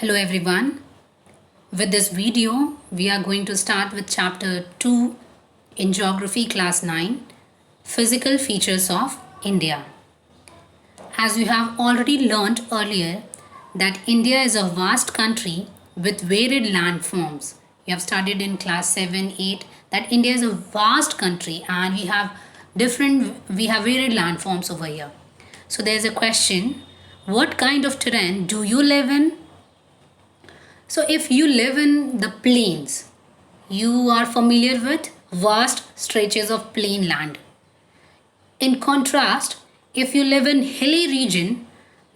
Hello everyone. With this video, we are going to start with chapter 2 in Geography class 9, Physical Features of India. As we have already learned earlier that India is a vast country with varied landforms. You have studied in class 7, 8 that India is a vast country and we have varied landforms over here. So there's a question, what kind of terrain do you live in? So if you live in the plains, you are familiar with vast stretches of plain land. In contrast, if you live in hilly region,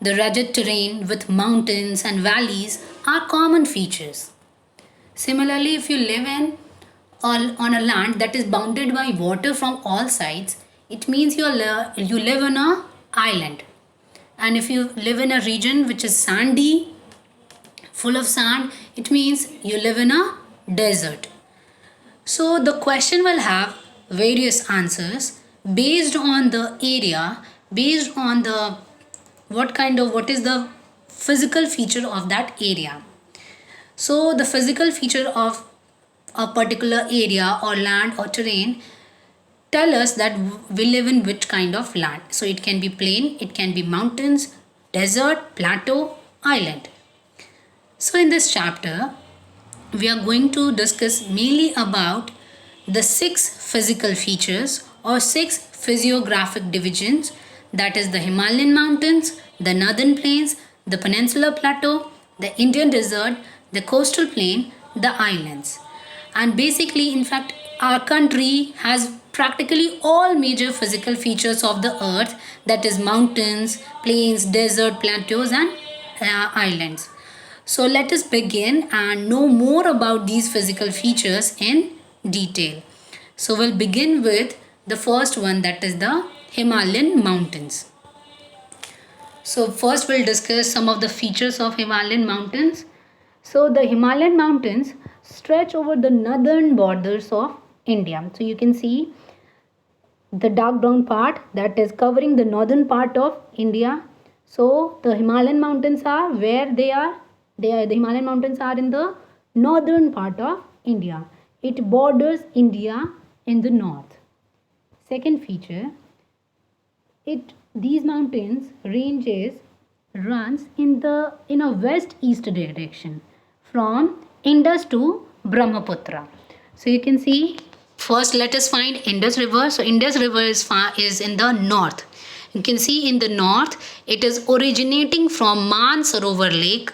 the rugged terrain with mountains and valleys are common features. Similarly, if you live on a land that is bounded by water from all sides, it means you live on a island. And if you live in a region which is sandy, full of sand, it means you live in a desert. So the question will have various answers based on the area, based on the what is the physical feature of that area. So the physical feature of a particular area or land or terrain tell us that we live in which kind of land. So it can be plain, it can be mountains, desert, plateau, island. So in this chapter, we are going to discuss mainly about the 6 physical features or 6 physiographic divisions, that is the Himalayan mountains, the northern plains, the peninsular plateau, the Indian desert, the coastal plain, the islands. And basically, in fact, our country has practically all major physical features of the earth, that is mountains, plains, desert, plateaus and islands. So let us begin and know more about these physical features in detail. So we'll begin with the first one, that is the Himalayan mountains. So first we'll discuss some of the features of Himalayan mountains. So the Himalayan mountains stretch over the northern borders of India. So you can see the dark brown part that is covering the northern part of India. So the Himalayan mountains are where they are. The Himalayan mountains are in the northern part of India. It borders India in the north. Second feature, these mountains ranges runs in a west-east direction from Indus to Brahmaputra. So you can see, first let us find Indus River. So Indus River is in the north. You can see in the north it is originating from Mansarovar Lake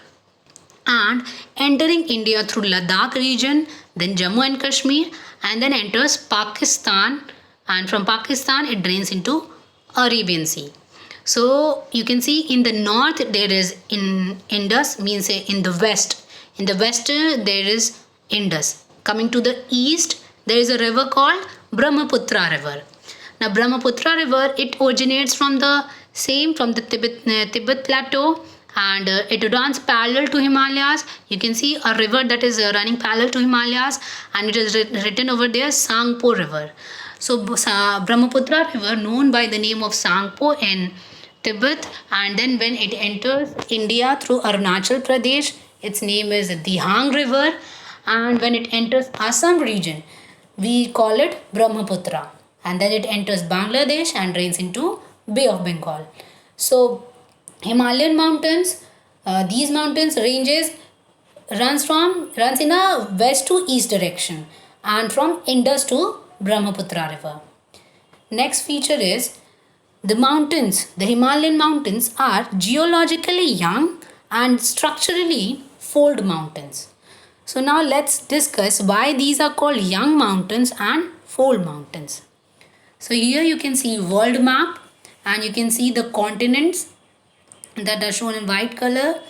and entering India through Ladakh region, then Jammu and Kashmir, and then enters Pakistan, and from Pakistan it drains into Arabian Sea. So you can see in the north there is in Indus, means in the west. In the west there is Indus. Coming to the east there is a river called Brahmaputra river. Now Brahmaputra river, it originates from the Tibet plateau, and it runs parallel to Himalayas. You can see a river that is running parallel to Himalayas, and it is written over there Sangpo river. So Brahmaputra river, known by the name of Sangpo in Tibet, and then when it enters India through Arunachal Pradesh, its name is Dihang river, and when it enters Assam region, we call it Brahmaputra, and then it enters Bangladesh and drains into Bay of Bengal. So Himalayan mountains, these mountains ranges runs in a west to east direction and from Indus to Brahmaputra river. Next feature is the mountains. The Himalayan mountains are geologically young and structurally fold mountains. So now let's discuss why these are called young mountains and fold mountains. So here you can see world map, and you can see the continents that are shown in white color,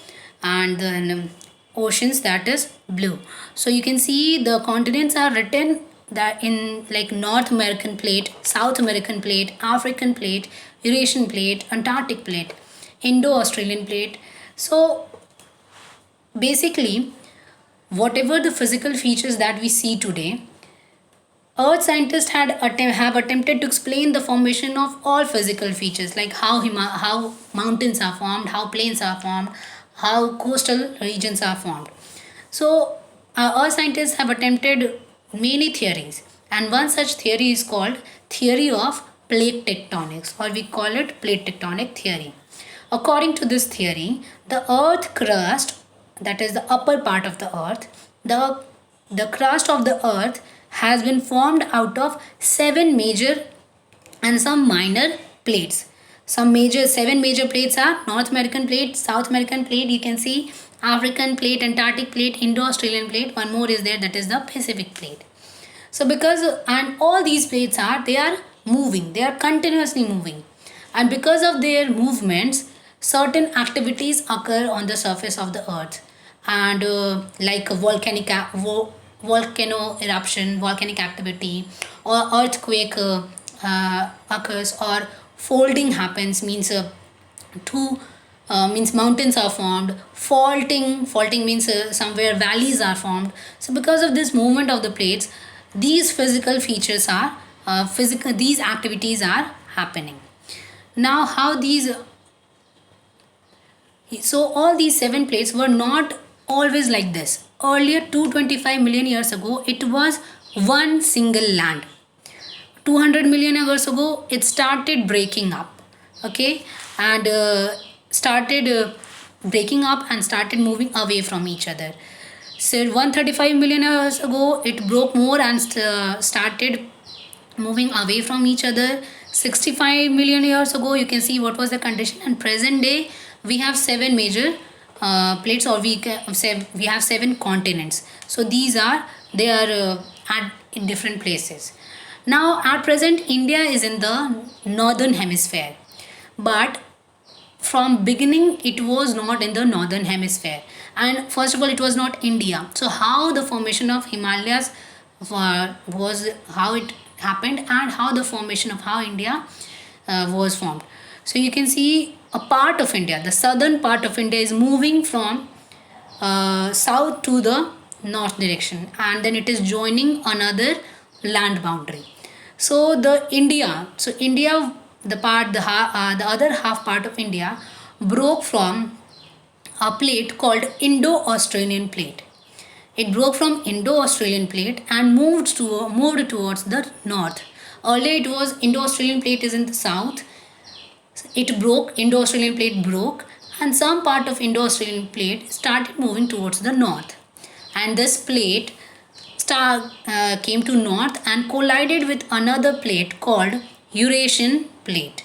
and then oceans that is blue. So you can see the continents are written that in like North American plate, South American plate, African plate, Eurasian plate, Antarctic plate, Indo-Australian plate. So basically whatever the physical features that we see today, Earth scientists have attempted to explain the formation of all physical features, like how mountains are formed, how plains are formed, how coastal regions are formed. So, our scientists have attempted many theories, and one such theory is called theory of plate tectonics, or we call it plate tectonic theory. According to this theory, the earth crust, that is the upper part of the earth, the crust of the earth has been formed out of seven major and some minor plates. Seven major plates are North American plate, South American plate, you can see African plate, Antarctic plate, Indo-Australian plate. One more is there, that is the Pacific plate. So and all these plates they are moving, they are continuously moving, and because of their movements, certain activities occur on the surface of the earth, and like a volcano eruption, volcanic activity, or earthquake occurs, or folding happens, means two means mountains are formed. Faulting means somewhere valleys are formed. So because of this movement of the plates, these physical features are these activities are happening. Now how these so all these seven plates were not always like this. Earlier, 225 million years ago, it was one single land. 200 million years ago, it started breaking up, okay, and started breaking up and started moving away from each other. So 135 million years ago, it broke more and started moving away from each other. 65 million years ago, you can see what was the condition, and present day we have seven major plates, or we have seven continents. So these are in different places. Now at present, India is in the northern hemisphere, but from beginning it was not in the northern hemisphere, and first of all it was not India. So how the formation of Himalayas was, how it happened, and how the formation of how India was formed. So you can see a part of India, the southern part of India, is moving from south to the north direction, and then it is joining another land boundary. So India, the other half part of India broke from a plate called Indo-Australian plate. It broke from Indo-Australian plate and moved towards the north. Earlier it was Indo-Australian plate is in the south. It broke, Indo-Australian plate broke, and some part of Indo-Australian plate started moving towards the north. And this plate came to north and collided with another plate called Eurasian plate.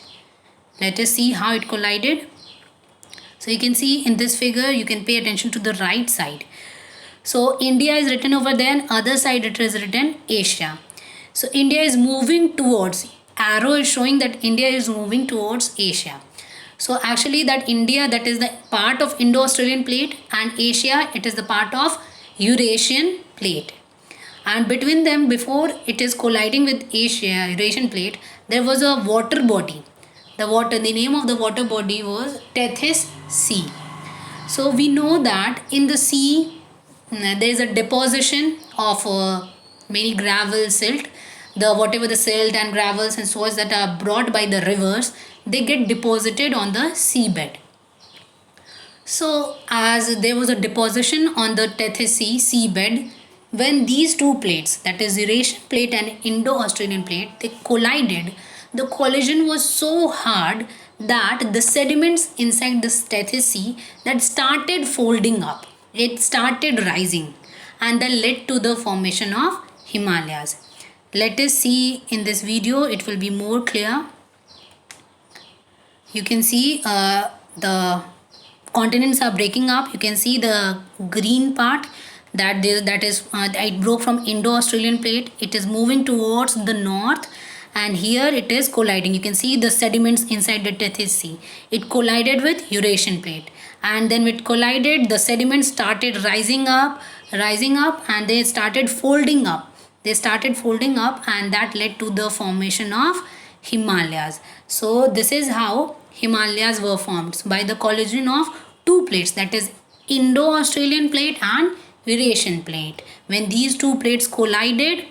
Let us see how it collided. So you can see in this figure, you can pay attention to the right side. So India is written over there, and other side it is written Asia. So India is moving towards, arrow is showing that India is moving towards Asia. So actually that India, that is the part of Indo-Australian plate, and Asia, it is the part of Eurasian plate. And between them, before it is colliding with Eurasian plate, there was a water body. The name of the water body was Tethys Sea. So we know that in the sea there is a deposition of many gravel, silt. Whatever the silt and gravels and soils that are brought by the rivers, they get deposited on the seabed. So as there was a deposition on the Tethys Sea seabed, when these two plates, that is Eurasian plate and Indo-Australian plate, they collided, the collision was so hard that the sediments inside the Tethys Sea that started folding up. It started rising, and then led to the formation of Himalayas. Let us see in this video, it will be more clear. You can see the continents are breaking up. You can see the green part, it broke from Indo-Australian plate. It is moving towards the north, and here it is colliding. You can see the sediments inside the Tethys Sea. It collided with Eurasian plate, and then it collided, the sediments started rising up, and they started folding up. And that led to the formation of Himalayas. So this is how Himalayas were formed, by the collision of two plates, that is Indo-Australian plate and Eurasian plate. When these two plates collided,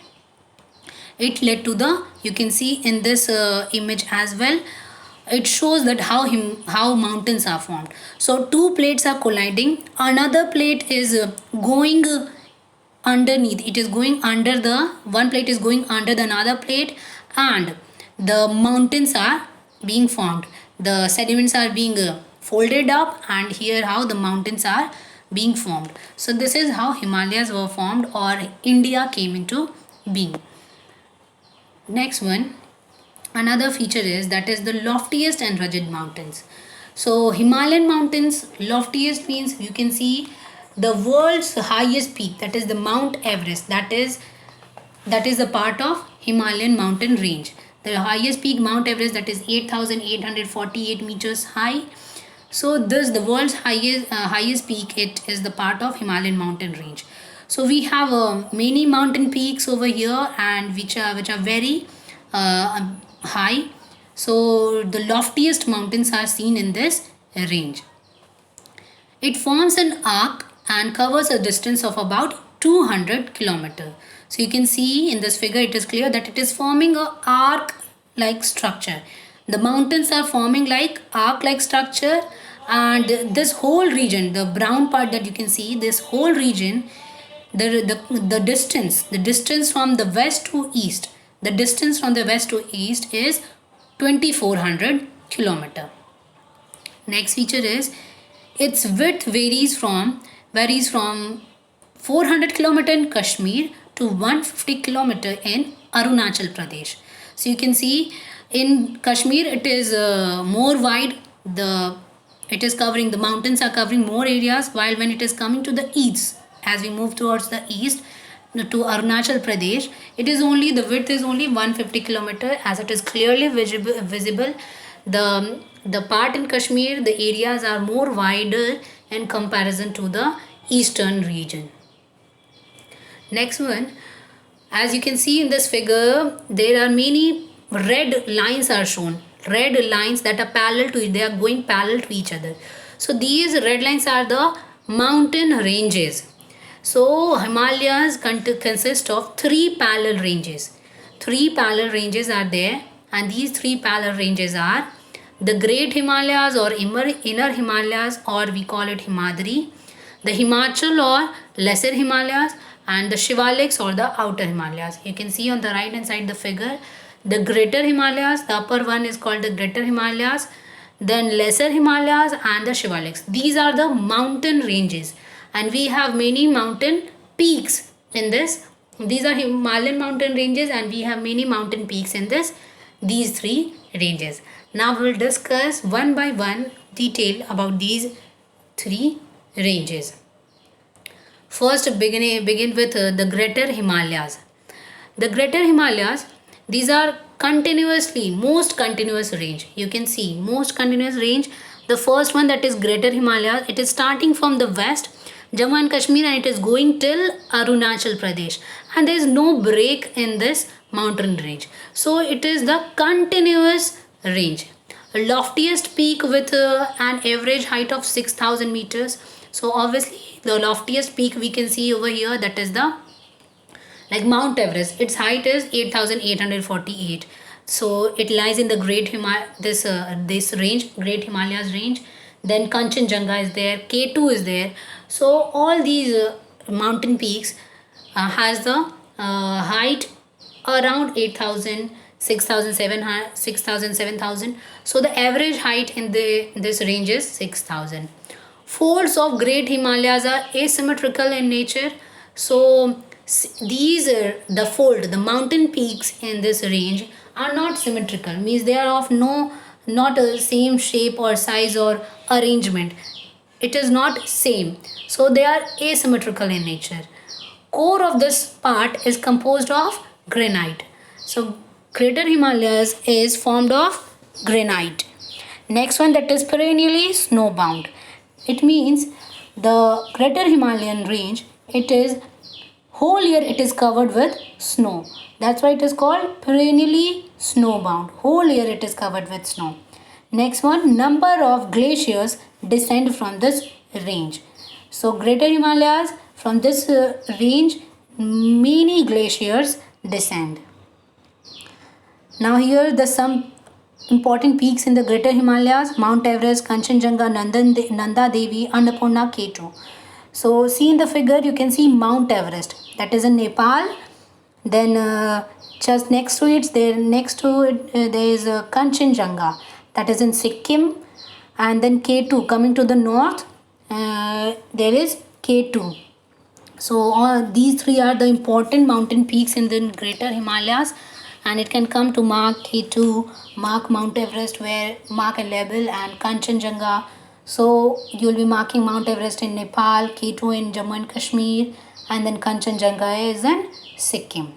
it led to you can see in this image as well, it shows that how mountains are formed. So two plates are colliding, another plate is going underneath, it is going under the one plate is going under the another plate, and the mountains are being formed, the sediments are being folded up, and here how the mountains are being formed. So this is how Himalayas were formed, or India came into being. Next one, another feature is that is the loftiest and rugged mountains. So Himalayan mountains, loftiest means you can see the world's highest peak, that is the Mount Everest, that is a part of Himalayan mountain range. The highest peak, Mount Everest, that is 8,848 meters high. So this the world's highest peak, it is the part of Himalayan mountain range. So we have many mountain peaks over here, and which are very high. So the loftiest mountains are seen in this range. It forms an arc and covers a distance of about 200 kilometers. So you can see in this figure, it is clear that it is forming a arc like structure. The mountains are forming like arc like structure, and this whole region, the brown part that you can see, this whole region, the distance from the west to east, the distance from the west to east is 2400 kilometer. Next feature is its width varies from 400 kilometer in Kashmir to 150 kilometer in Arunachal Pradesh. So you can see in Kashmir it is more wide, it is covering, the mountains are covering more areas, while when it is coming to the east, as we move towards the east to Arunachal Pradesh, it is only, the width is only 150 kilometer, as it is clearly visible. The part in Kashmir, the areas are more wider in comparison to the eastern region. Next one, as you can see in this figure, there are many red lines are shown, red lines that are parallel to it, they are going parallel to each other. So these red lines are the mountain ranges. So Himalayas consist of three parallel ranges. Three parallel ranges are there, and these three parallel ranges are the Great Himalayas or Inner Himalayas, or we call it Himadri, the Himachal or Lesser Himalayas, and the Shivaliks or the Outer Himalayas. You can see on the right hand side the figure, the Greater Himalayas, the upper one is called the Greater Himalayas, then Lesser Himalayas and the Shivaliks. These are the mountain ranges, and we have many mountain peaks in this. These are Himalayan mountain ranges, and we have many mountain peaks in these three ranges. Now we will discuss one by one detail about these three ranges. First, begin with the Greater Himalayas. The Greater Himalayas, these are most continuous range. You can see most continuous range. The first one, that is Greater Himalayas, it is starting from the west, Jammu and Kashmir, and it is going till Arunachal Pradesh, and there is no break in this mountain range. So it is the continuous range. Loftiest peak with an average height of 6,000 meters. So obviously the loftiest peak we can see over here, that is the like Mount Everest. Its height is 8,848. So it lies in the this range, Great Himalayas range. Then Kanchenjunga is there, K2 is there. So all these mountain peaks has the height around 8,000, 6,000, 7,000. So the average height in this range is 6,000. Folds of Great Himalayas are asymmetrical in nature. So these are the mountain peaks in this range are not symmetrical, means they are of not a same shape or size or arrangement. It is not same, so they are asymmetrical in nature. Core of this part is composed of granite. So Greater Himalayas is formed of granite. Next one, that is perennially snowbound. It means the Greater Himalayan range, it is whole year it is covered with snow. That's why it is called perennially snowbound. Whole year it is covered with snow. Next one, number of glaciers descend from this range. So Greater Himalayas, from this range, many glaciers descend. Now here the some Important peaks in the Greater Himalayas: Mount Everest, Kanchenjunga, Nanda Devi, Annapurna, K2. So see in the figure you can see Mount Everest, that is in Nepal. Then just next to it, there is Kanchenjunga, that is in Sikkim. And then K2 coming to the north, there is K2. So all these three are the important mountain peaks in the Greater Himalayas, and it can come to mark K2, mark Mount Everest, where mark a label, and Kanchenjunga. So you'll be marking Mount Everest in Nepal, K2 in Jammu and Kashmir, and then Kanchenjunga is in Sikkim.